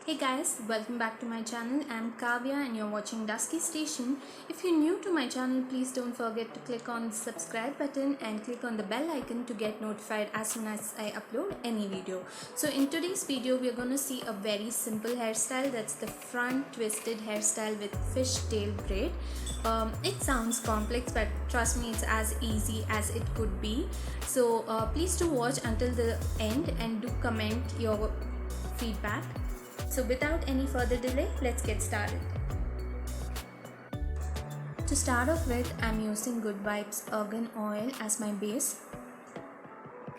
Hey guys, welcome back to my channel. I'm Kavya and you're watching Dusky Station. If you're new to my channel, please don't forget to click on the subscribe button and click on the bell icon to get notified as soon as I upload any video. So in today's video, we're going to see a very simple hairstyle. That's the front twisted hairstyle with fishtail braid. It sounds complex, but trust me, it's as easy as it could be. So please do watch until the end and do comment your feedback. So without any further delay, let's get started. To start off with, I'm using Good Vibes Argan Oil as my base.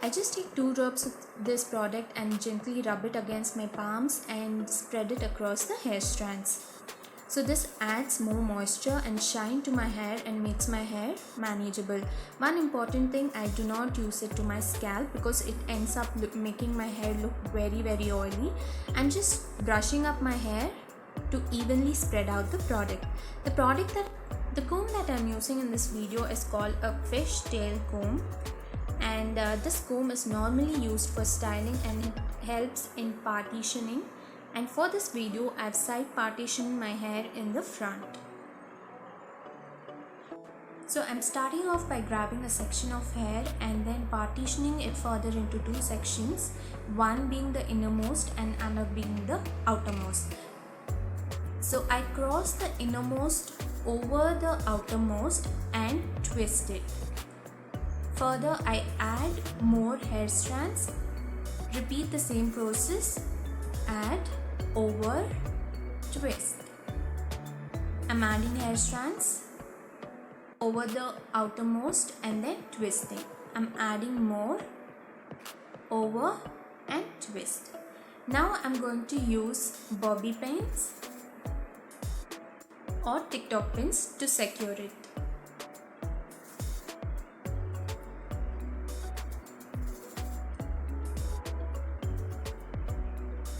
I just take 2 drops of this product and gently rub it against my palms and spread it across the hair strands. So this adds more moisture and shine to my hair and makes my hair manageable. One important thing, I do not use it to my scalp because it ends up making my hair look very oily. I'm just brushing up my hair to evenly spread out the product. The comb that I'm using in this video is called a fishtail comb, and this comb is normally used for styling and it helps in partitioning. And for this video, I've side partitioned my hair in the front. So I'm starting off by grabbing a section of hair and then partitioning it further into 2 sections, one being the innermost and another being the outermost. So I cross the innermost over the outermost and twist it. Further, I add more hair strands. Repeat the same process. Add, over, twist. I'm adding hair strands over the outermost and then twisting. I'm adding more, over and twist. Now I'm going to use bobby pins or TikTok pins to secure it.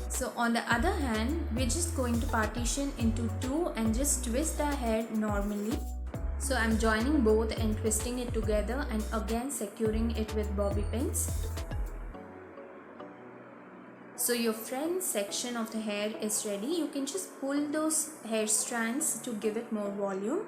So on the other hand, we're just going to partition into 2 and just twist our hair normally. So I'm joining both and twisting it together and again securing it with bobby pins. So your front section of the hair is ready. You can just pull those hair strands to give it more volume.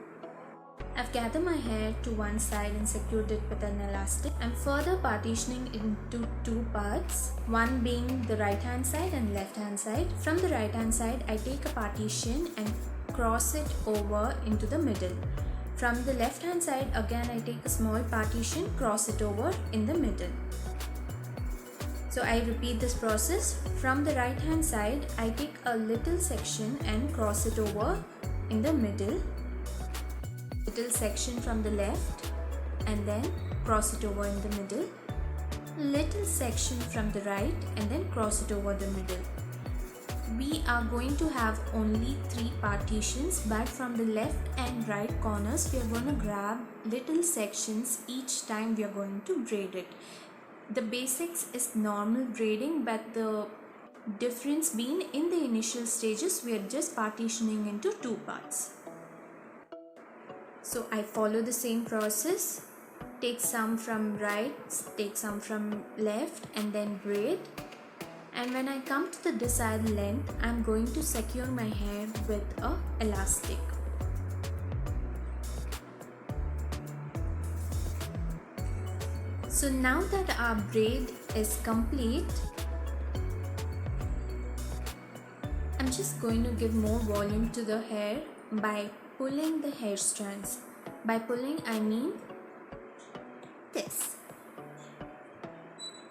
I've gathered my hair to one side and secured it with an elastic. I'm further partitioning into 2 parts, one being the right hand side and left hand side. From the right hand side, I take a partition and cross it over into the middle. From the left hand side, again I take a small partition, cross it over in the middle. So I repeat this process. From the right hand side, I take a little section and cross it over in the middle. Little section from the left and then cross it over in the middle. Little section from the right and then cross it over the middle. We are going to have only 3 partitions, but from the left and right corners we are going to grab little sections each time we are going to braid it. The basics is normal braiding, but the difference being in the initial stages we are just partitioning into 2 parts. So I follow the same process, take some from right, take some from left and then braid. And when I come to the desired length, I'm going to secure my hair with a elastic. So now that our braid is complete, I'm just going to give more volume to the hair by pulling the hair strands. By pulling, I mean this.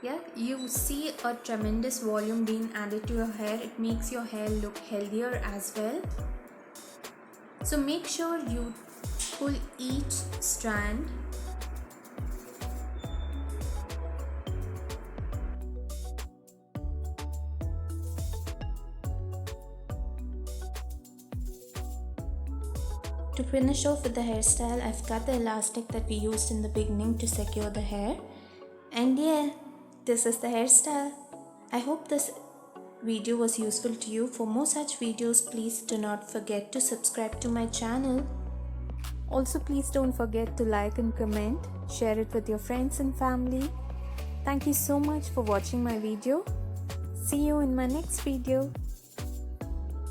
Yeah, you see a tremendous volume being added to your hair. It makes your hair look healthier as well. So make sure you pull each strand. To finish off with the hairstyle, I've cut the elastic that we used in the beginning to secure the hair. And yeah, this is the hairstyle. I hope this video was useful to you. For more such videos, please do not forget to subscribe to my channel. Also, please don't forget to like and comment, share it with your friends and family. Thank you so much for watching my video. See you in my next video.